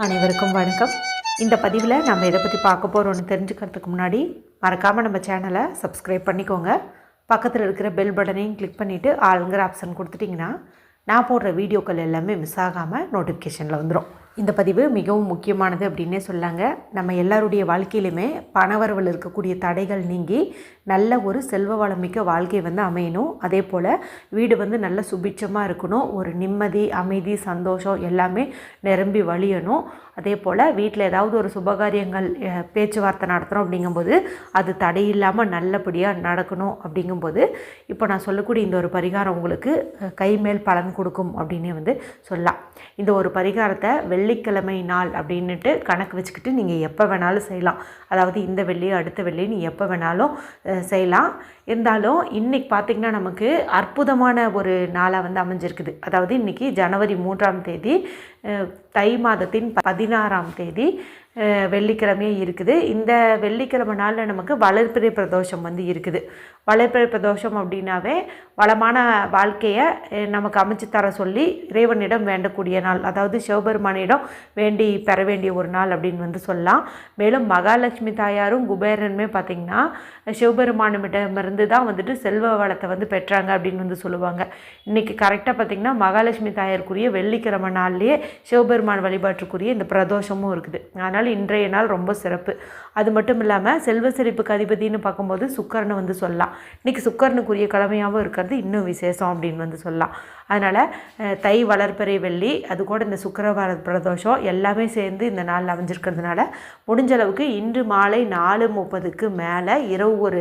அனைவருக்கும் வணக்கம். இந்த பதிவில் நம்ம இதை பற்றி பார்க்க போகிறோன்னு தெரிஞ்சுக்கிறதுக்கு முன்னாடி மறக்காமல் நம்ம சேனலை சப்ஸ்கிரைப் பண்ணிக்கோங்க. பக்கத்தில் இருக்கிற பெல் பட்டனையும் கிளிக் பண்ணிவிட்டு ஆளுங்கிற ஆப்ஷன் கொடுத்துட்டிங்கன்னா நான் போடுற வீடியோக்கள் எல்லாமே மிஸ் ஆகாமல் நோட்டிஃபிகேஷனில் வந்துடும். இந்த பதிவு மிகவும் முக்கியமானது அப்படின்னே சொல்லாங்க. நம்ம எல்லாருடைய வாழ்க்கையிலுமே பணவரவில் இருக்கக்கூடிய தடைகள் நீங்கி நல்ல ஒரு செல்வ வளமிக்க வாழ்க்கை அமையணும். அதே போல் வீடு நல்ல சுபிட்சமாக இருக்கணும். ஒரு நிம்மதி, அமைதி, சந்தோஷம் எல்லாமே நிரம்பி வழியணும். அதே போல் வீட்டில் ஏதாவது ஒரு சுபகாரியங்கள் பேச்சுவார்த்தை நடத்துகிறோம் அப்படிங்கும்போது அது தடையில்லாமல் நல்லபடியாக நடக்கணும். அப்படிங்கும்போது இப்போ நான் சொல்லக்கூடிய இந்த ஒரு பரிகாரம் உங்களுக்கு கைமேல் பலன் கொடுக்கும் அப்படின்னு சொல்லலாம். இந்த ஒரு பரிகாரத்தை வெள்ளிக்கிழமை நாள் அப்படின்ட்டு கணக்கு வச்சுக்கிட்டு நீங்கள் எப்போ வேணாலும் செய்யலாம். அதாவது இந்த வெள்ளி அடுத்த வெள்ளி நீ எப்போ வேணாலும் செய்யலாம். இருந்தாலும் இன்றைக்கி பார்த்திங்கன்னா நமக்கு அற்புதமான ஒரு நாளாக அமைஞ்சிருக்குது. அதாவது இன்றைக்கி ஜனவரி 3ஆம் தேதி தை மாதத்தின் 16ஆம் தேதி வெள்ளிக்கிழமையே இருக்குது. இந்த வெள்ளிக்கிழமை நாளில் நமக்கு வளர்பிறை பிரதோஷம் இருக்குது. வளர்பிறை பிரதோஷம் அப்படின்னாவே வளமான வாழ்க்கையை நமக்கு அமைச்சு தர சொல்லி இறைவனிடம் வேண்டக்கூடிய நாள். அதாவது சிவபெருமானிடம் வேண்டி பெற வேண்டிய ஒரு நாள் அப்படின்னு சொல்லலாம். மேலும் மகாலட்சுமி தாயாரும் குபேரனுமே பார்த்திங்கன்னா சிவபெருமானிடமிருந்து தான் செல்வ வளத்தை பெற்றாங்க அப்படின்னு சொல்லுவாங்க. இன்றைக்கி கரெக்டாக பார்த்திங்கன்னா மகாலட்சுமி தாயாருக்குரிய வெள்ளிக்கிழமை நாள்லேயே சிவபெருமான் வழிபாட்டுக்குரிய இந்த பிரதோஷமும் இருக்குது. அதனால் இன்றைய நாள் ரொம்ப சிறப்பு. அது மட்டும் இல்லாமல் செல்வ செழிப்புக்கு அதிபதினு பார்க்கும்போது சுக்கரனை சொல்லலாம். இன்றைக்கி சுக்கரனுக்குரிய கிழமையாகவும் இருக்கிறது இன்னும் விசேஷம் அப்படின்னு சொல்லலாம். அதனால் தை வளர்பிறை வெள்ளி அது கூட இந்த சுக்கிரவார பிரதோஷம் எல்லாமே சேர்ந்து இந்த நாளில் அமைஞ்சிருக்கிறதுனால முடிஞ்ச அளவுக்கு இன்று மாலை 4:30க்கு மேலே இரவு ஒரு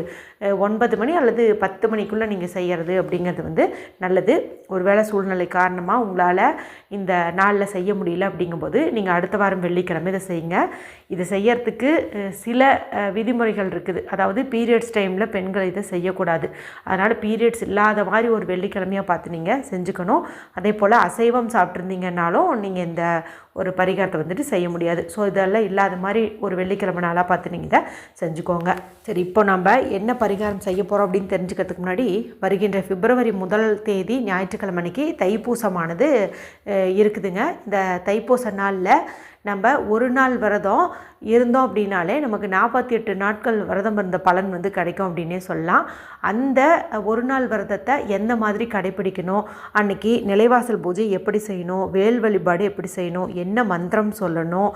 9 மணி அல்லது 10 மணிக்குள்ளே நீங்கள் செய்கிறது அப்படிங்கிறது நல்லது. ஒருவேளை சூழ்நிலை காரணமாக உங்களால் இந்த நாளில் செய்ய முடியல அப்படிங்கும்போது நீங்கள் அடுத்த வாரம் வெள்ளிக்கிழமை இதை செய்யுங்க. இதை செய்யறதுக்கு சில விதிமுறைகள் இருக்குது. அதாவது பீரியட்ஸ் டைமில் பெண்கள் இதை செய்யக்கூடாது. அதனால் பீரியட்ஸ் இல்லாத மாதிரி ஒரு வெள்ளிக்கிழமையாக பார்த்து நீங்கள் செஞ்சுக்கணும். அதே போல் அசைவம் சாப்பிட்ருந்தீங்கன்னாலும் நீங்கள் இந்த ஒரு பரிகாரத்தை செய்ய முடியாது. ஸோ இதெல்லாம் இல்லாத மாதிரி ஒரு வெள்ளிக்கிழமை நாளாக பார்த்து நீங்கள் இதை செஞ்சுக்கோங்க. சரி, இப்போ நம்ம என்ன பரிகாரம் செய்ய போகிறோம் அப்படின்னு தெரிஞ்சுக்கிறதுக்கு முன்னாடி வருகின்ற பிப்ரவரி 1 தேதி ஞாயிற்றுக்கிழமை அன்னைக்கு தைப்பூசமானது இருக்குதுங்க. இந்த தைப்பூச நாளில் நம்ம ஒரு நாள் விரதம் இருந்தோம் அப்படின்னாலே நமக்கு 48 நாட்கள் விரதம் இருந்த பலன் கிடைக்கும் அப்படின்னே சொல்லலாம். அந்த ஒரு நாள் விரதத்தை எந்த மாதிரி கடைப்பிடிக்கணும், அன்றைக்கி நிலைவாசல் பூஜை எப்படி செய்யணும், வேல் வழிபாடு எப்படி செய்யணும், என்ன மந்திரம் சொல்லணும்,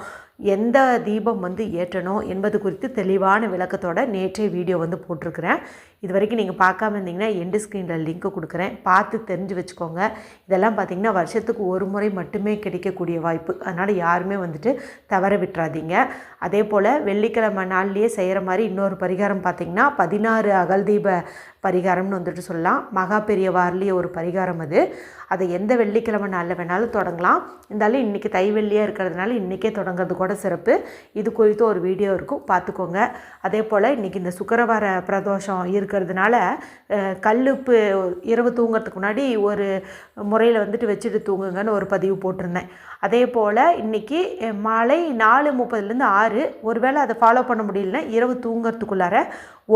எந்த தீபம் ஏற்றணும் என்பது குறித்து தெளிவான விளக்கத்தோட நேற்றைய வீடியோ போட்டிருக்கிறேன். இது வரைக்கும் நீங்கள் பார்க்காம இருந்தீங்கன்னா எண்டு ஸ்க்ரீனில் லிங்க்கு கொடுக்குறேன், பார்த்து தெரிஞ்சு வச்சுக்கோங்க. இதெல்லாம் பார்த்திங்கன்னா வருஷத்துக்கு ஒரு முறை மட்டுமே கிடைக்கக்கூடிய வாய்ப்பு. அதனால் யாருமே தவற விட்டுறாதீங்க. அதே போல் வெள்ளிக்கிழமை நாள்லேயே செய்கிற மாதிரி இன்னொரு பரிகாரம் பார்த்திங்கன்னா 16 அகல் தீப பரிகாரம்னு சொல்லலாம். மகா பெரியவார்லேயே ஒரு பரிகாரம் அது. அதை எந்த வெள்ளிக்கிழமை நாளில் வேணாலும் தொடங்கலாம். இருந்தாலும் இன்றைக்கி தை வெள்ளியாக இருக்கிறதுனால இன்றைக்கே தொடங்கிறது கூட சிறப்பு. இது குறித்து ஒரு வீடியோ இருக்கும், பார்த்துக்கோங்க. அதே போல் இன்றைக்கி இந்த சுக்கிரவார பிரதோஷம் இருக்கிறதுனால கல்லுப்பு இரவு தூங்கிறதுக்கு முன்னாடி ஒரு முறையில் வச்சுட்டு தூங்குங்கன்னு ஒரு பதிவு போட்டிருந்தேன். அதே போல் இன்றைக்கி மாலை 4:30லேருந்து 6, ஒருவேளை அதை ஃபாலோ பண்ண முடியலன்னா இரவு தூங்கிறதுக்குள்ளார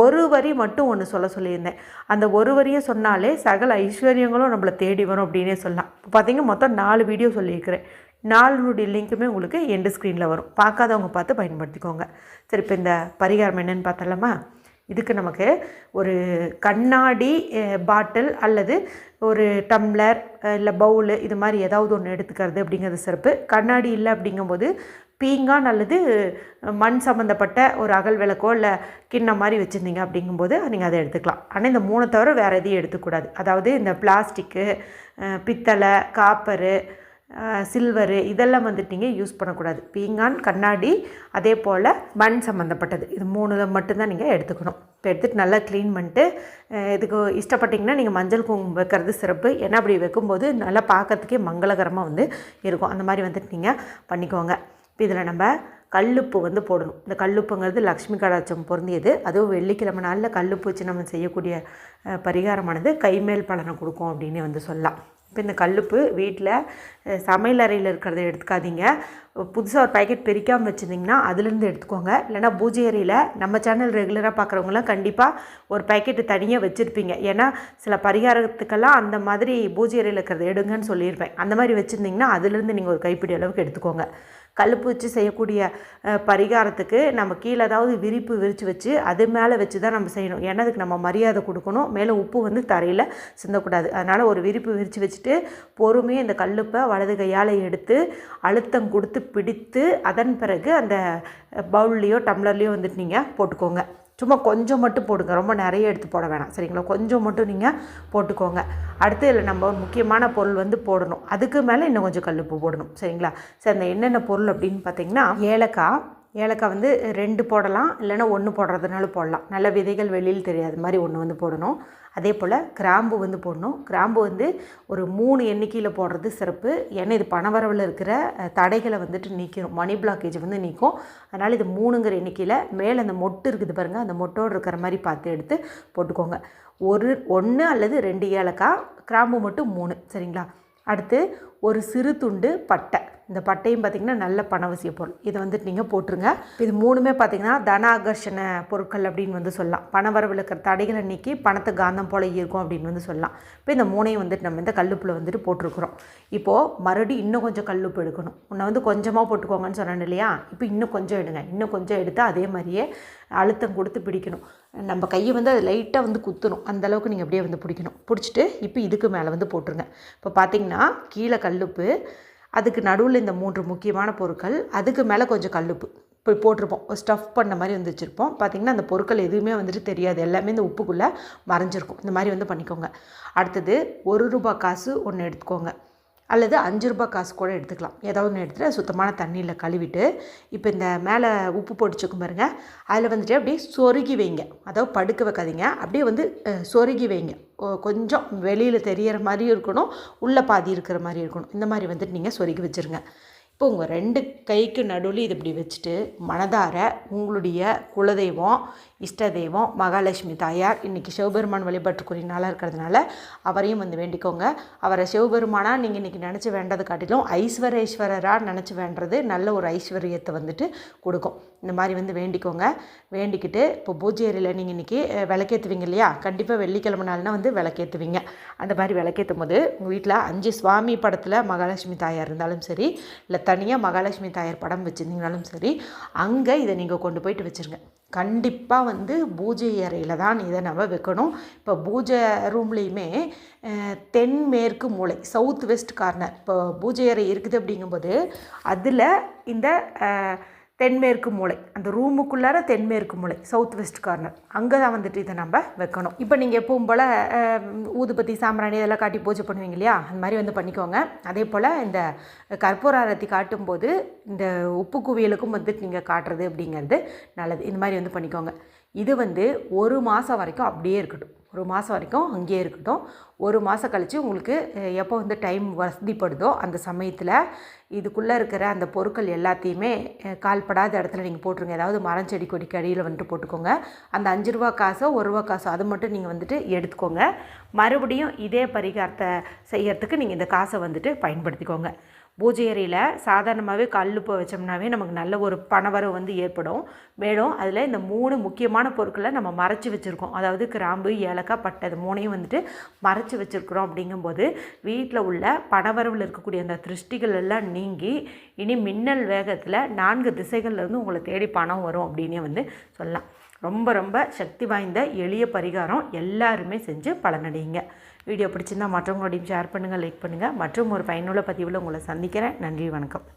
ஒரு வரி மட்டும் ஒன்று சொல்லியிருந்தேன். அந்த ஒரு வரியை சொன்னாலே சகல ஐஸ்வர்யங்களும் நம்மளை தேடி வரும் அப்படின்னே சொல்லலாம். இப்போ பார்த்திங்கன்னா மொத்தம் 4 வீடியோ சொல்லியிருக்கிறேன். 4 லிங்க்குமே உங்களுக்கு எண்டு ஸ்க்ரீனில் வரும், பார்க்காதவங்க பார்த்து பயன்படுத்திக்கோங்க. சரி, இப்போ இந்த பரிகாரம் என்னென்னு பார்த்தலாமா? இதுக்கு நமக்கு ஒரு கண்ணாடி பாட்டில் அல்லது ஒரு டம்ளர் இல்லை பவுலு இது மாதிரி ஏதாவது ஒன்று எடுத்துக்கிறது அப்படிங்கிறது சிறப்பு. கண்ணாடி இல்லை அப்படிங்கும்போது பீங்கான் அல்லது மண் சம்மந்தப்பட்ட ஒரு அகல் விளக்கோ இல்லை கிண்ணம் மாதிரி வச்சுருந்தீங்க அப்படிங்கும்போது நீங்கள் அதை எடுத்துக்கலாம். ஆனால் இந்த 3 தவிர வேறு எதையும் எடுத்துக்கூடாது. அதாவது இந்த பிளாஸ்டிக்கு, பித்தளை, காப்பரு, சில்வரு இதெல்லாம் நீங்கள் யூஸ் பண்ணக்கூடாது. பீங்கான், கண்ணாடி, அதே போல் மண் சம்மந்தப்பட்டது, இது 3 மட்டும்தான் நீங்கள் எடுத்துக்கணும். இப்போ எடுத்துகிட்டு நல்லா க்ளீன் பண்ணிட்டு இதுக்கு இஷ்டப்பட்டிங்கன்னா நீங்கள் மஞ்சள் குங்குமம் வைக்கிறது சிறப்பு. ஏன்னா அப்படி வைக்கும்போது நல்லா பார்க்கறதுக்கே மங்களகரமாக இருக்கும். அந்த மாதிரி நீங்கள் பண்ணிக்கோங்க. இப்போ இதில் நம்ம கல்லுப்பு போடணும். இந்த கல்லுப்புங்கிறது லக்ஷ்மி கடாட்சம் பொருந்தியது. அதுவும் வெள்ளிக்கிழமை நாளில் கல்லுப்பு வச்சு நம்ம செய்யக்கூடிய பரிகாரமானது கைமேல் பலனை கொடுக்கும் அப்படின்னு சொல்லலாம். இப்போ இந்த கல்லுப்பு வீட்டில் சமையல் அறையில் இருக்கிறத எடுத்துக்காதீங்க. புதுசாக ஒரு பேக்கெட் பிரிக்காமல் வச்சுருந்திங்கன்னா அதுலேருந்து எடுத்துக்கோங்க. இல்லைனா பூஜை அறையில் நம்ம சேனல் ரெகுலராக பார்க்குறவங்களாம் கண்டிப்பாக ஒரு பேக்கெட்டு தனியாக வச்சுருப்பீங்க. ஏன்னா சில பரிகாரத்துக்கெல்லாம் அந்த மாதிரி பூஜை அறையில் இருக்கிறத எடுங்கன்னு சொல்லியிருப்பேன். அந்த மாதிரி வச்சுருந்திங்கன்னா அதுலேருந்து நீங்கள் ஒரு கைப்பிடி அளவுக்கு எடுத்துக்கோங்க. கல்லுப்பு வச்சு செய்யக்கூடிய பரிகாரத்துக்கு நம்ம கீழே ஏதாவது விரிப்பு விரித்து வச்சு அது மேலே வச்சு தான் நம்ம செய்யணும். ஏன்னா அதுக்கு நம்ம மரியாதை கொடுக்கணும். மேலே உப்பு வந்து தரையில் சிந்தக்கூடாது. அதனால் ஒரு விரிப்பு விரித்து வச்சுட்டு பொறுமையாக இந்த கல்லுப்பை வலது கையால் எடுத்து அழுத்தம் கொடுத்து பிடித்து அதன் பிறகு அந்த பவுல்லையோ டம்ளர்லேயோ வந்துட்டு நீங்கள் போட்டுக்கோங்க. சும்மா கொஞ்சம் மட்டும் போடுங்க, ரொம்ப நிறைய எடுத்து போட வேணாம், சரிங்களா? கொஞ்சம் மட்டும் நீங்கள் போட்டுக்கோங்க. அடுத்து இதில் நம்ம ஒரு முக்கியமான பொருள் வந்து போடணும். அதுக்கு மேலே இன்னும் கொஞ்சம் கல்லுப்பு போடணும், சரிங்களா? சரி, அந்த என்னென்ன பொருள் அப்படின்னு பார்த்தீங்கன்னா, ஏலக்காய் வந்து 2 போடலாம், இல்லைன்னா 1 போடுறதுனால போடலாம். நல்ல விதைகள் வெளியில் தெரியாத மாதிரி 1 வந்து போடணும். அதே போல் கிராம்பு வந்து போடணும். கிராம்பு வந்து ஒரு 3 எண்ணிக்கையில் போடுறது சிறப்பு. ஏன்னா இது பணவரவில் இருக்கிற தடைகளை வந்துட்டு நீக்கிடும், மணி பிளாக்கேஜ் வந்து நீக்கும். அதனால் இது 3ங்கிற எண்ணிக்கையில் மேலே அந்த மொட்டு இருக்குது பாருங்கள், அந்த மொட்டோடு இருக்கிற மாதிரி பார்த்து எடுத்து போட்டுக்கோங்க. 1 அல்லது 2 ஏலக்காய், கிராம்பு மட்டும் 3, சரிங்களா? அடுத்து ஒரு சிறு துண்டு பட்டை. இந்த பட்டையும் பார்த்திங்கன்னா நல்ல பணவசிய பொருள். இதை வந்துட்டு நீங்கள் போட்டுருங்க. இது 3மே பார்த்திங்கன்னா தன ஆகர்ஷண பொருட்கள் அப்படின்னு வந்து சொல்லலாம். பணவரவில் இருக்கிற தடைகளை நீக்கி பணத்தை காந்தம் போல் இருக்கும் அப்படின்னு வந்து சொல்லலாம். இப்போ இந்த 3ஐயும் வந்துட்டு நம்ம இந்த கல்லுப்பில் வந்துட்டு போட்டிருக்கிறோம். இப்போது மறுபடியும் இன்னும் கொஞ்சம் கல்லுப்பு எடுக்கணும். உன்னை வந்து கொஞ்சமாக போட்டுக்கோங்கன்னு சொன்னேன் இல்லையா? இப்போ இன்னும் கொஞ்சம் எடுங்க. இன்னும் கொஞ்சம் எடுத்து அதே மாதிரியே அழுத்தம் கொடுத்து பிடிக்கணும். நம்ம கையை வந்து அது லைட்டாக வந்து குத்தணும், அந்தளவுக்கு நீங்கள் அப்படியே வந்து பிடிக்கணும். பிடிச்சிட்டு இப்போ இதுக்கு மேலே வந்து போட்டுருங்க. இப்போ பார்த்திங்கன்னா கீழே கல்லுப்பு, அதுக்கு நடுவில் இந்த 3 முக்கியமான பொருட்கள், அதுக்கு மேலே கொஞ்சம் கல்லுப்பு இப்போ போட்டிருப்போம். ஸ்டஃப் பண்ண மாதிரி வந்து வச்சுருப்போம். பார்த்திங்கன்னா அந்த பொருட்கள் எதுவுமே வந்துட்டு தெரியாது, எல்லாமே இந்த உப்புக்குள்ளே மறைஞ்சிருக்கும். இந்த மாதிரி வந்து பண்ணிக்கோங்க. அடுத்தது ₹1 காசு ஒன்று எடுத்துக்கோங்க, அல்லது ₹5 காசு கூட எடுத்துக்கலாம். ஏதாவது ஒன்று எடுத்துகிட்டு சுத்தமான தண்ணியில் கழுவிட்டு இப்போ இந்த மேலே உப்பு போட்டுச்சுக்கும் பாருங்க, அதில் வந்துட்டு அப்படியே சொருகி வைங்க. அதாவது படுக்க வைக்காதீங்க, அப்படியே வந்து சொருகி வைங்க. கொஞ்சம் வெளியில் தெரிகிற மாதிரியும் இருக்கணும், உள்ளே பாதி இருக்கிற மாதிரி இருக்கணும். இந்த மாதிரி வந்துட்டு நீங்கள் சொருகி வச்சுருங்க. இப்போ உங்கள் 2 கைக்கு நடுவில் இது இப்படி வச்சுட்டு மனதார உங்களுடைய குலதெய்வம், இஷ்ட தெய்வம், மகாலட்சுமி தாயார், இன்றைக்கி சிவபெருமான் வழிபாட்டுக்குரிய நாளாக இருக்கிறதுனால அவரையும் வந்து வேண்டிக்கோங்க. அவரை சிவபெருமானாக நீங்கள் இன்றைக்கி நினச்சி வேண்டதை காட்டிலும் ஐஸ்வரேஸ்வரராக நினச்சி வேண்டுறது நல்ல ஒரு ஐஸ்வர்யத்தை வந்துட்டு கொடுக்கும். இந்த மாதிரி வந்து வேண்டிக்கோங்க. வேண்டிக்கிட்டு இப்போ பூஜை அறையில் நீங்கள் இன்றைக்கி விளக்கேற்றுவீங்க இல்லையா? கண்டிப்பாக வெள்ளிக்கிழமை நாள்னா வந்து விளக்கேற்றுவீங்க. அந்த மாதிரி விளக்கேற்றும் போது உங்கள் வீட்டில் 5 சுவாமி படத்தில் மகாலட்சுமி தாயார் இருந்தாலும் சரி, இல்லை தனியாக மகாலட்சுமி தாயார் படம் வச்சுருந்தீங்கனாலும் சரி, அங்கே இதை நீங்கள் கொண்டு போயிட்டு வச்சுருங்க. கண்டிப்பாக வந்து பூஜை அறையில் தான் இதை நம்ம வைக்கணும். இப்போ பூஜை ரூம்லேயுமே தென்மேற்கு மூலை, சவுத் வெஸ்ட் கார்னர், இப்போ பூஜை அறை இருக்குது அப்படிங்கும்போது அதில் இந்த தென்மேற்கு மூலை, அந்த ரூமுக்குள்ளார தென்மேற்கு மூலை, சவுத் வெஸ்ட் கார்னர், அங்கே தான் வந்துட்டு இதை நம்ம வைக்கணும். இப்போ நீங்கள் எப்பவும் போல் ஊதுபத்தி, சாம்பிராணி இதெல்லாம் காட்டி பூஜை பண்ணுவீங்க இல்லையா? அந்த மாதிரி வந்து பண்ணிக்கோங்க. அதே போல் இந்த கற்பூர ஆரத்தி காட்டும்போது இந்த உப்பு குவியலுக்கும் வந்துட்டு நீங்கள் காட்டுறது அப்படிங்கிறது நல்லது. இந்த மாதிரி வந்து பண்ணிக்கோங்க. இது வந்து 1 மாதம் வரைக்கும் அப்படியே இருக்கட்டும். 1 மாதம் வரைக்கும் அங்கேயே இருக்கட்டும். 1 மாதம் கழித்து உங்களுக்கு எப்போ வந்து டைம் வசதிப்படுதோ அந்த சமயத்தில் இதுக்குள்ளே இருக்கிற அந்த பொருட்கள் எல்லாத்தையுமே கால்படாத இடத்துல நீங்கள் போட்டுருங்க. ஏதாவது மரம், செடி, கொடிக்கு அடியில் வந்துட்டு போட்டுக்கோங்க. அந்த ₹5 காசோ ₹1 காசோ அது மட்டும் நீங்கள் வந்துட்டு எடுத்துக்கோங்க. மறுபடியும் இதே பரிகாரத்தை செய்யறதுக்கு நீங்கள் இந்த காசை வந்துட்டு பயன்படுத்திக்கோங்க. பூஜை அறையில் சாதாரணமாகவே கல்லுப்பு வச்சோம்னாவே நமக்கு நல்ல ஒரு பணவரவு வந்து ஏற்படும். மேலும் அதில் இந்த 3 முக்கியமான பொருட்களை நம்ம மறைச்சி வச்சுருக்கோம். அதாவது கிராம்பு, ஏலக்காய், பட்டை, இது 3ஐயும் வந்துட்டு மறைச்சி வச்சுருக்குறோம். அப்படிங்கும்போது வீட்டில் உள்ள பணவரவில் இருக்கக்கூடிய அந்த திருஷ்டிகள் எல்லாம் நீங்கி இனி மின்னல் வேகத்தில் 4 திசைகள்லேருந்து உங்களை தேடி பணம் வரும் அப்படின்னே வந்து சொல்லலாம். ரொம்ப ரொம்ப சக்தி வாய்ந்த எளிய பரிகாரம். எல்லாருமே செஞ்சு பலனடையுங்க. வீடியோ பிடிச்சிருந்தால் மற்றவங்களோடையும் ஷேர் பண்ணுங்கள், லைக் பண்ணுங்கள். மற்றும் ஒரு பயனுள்ள பதிவில் உங்களை சந்திக்கிறேன். நன்றி, வணக்கம்.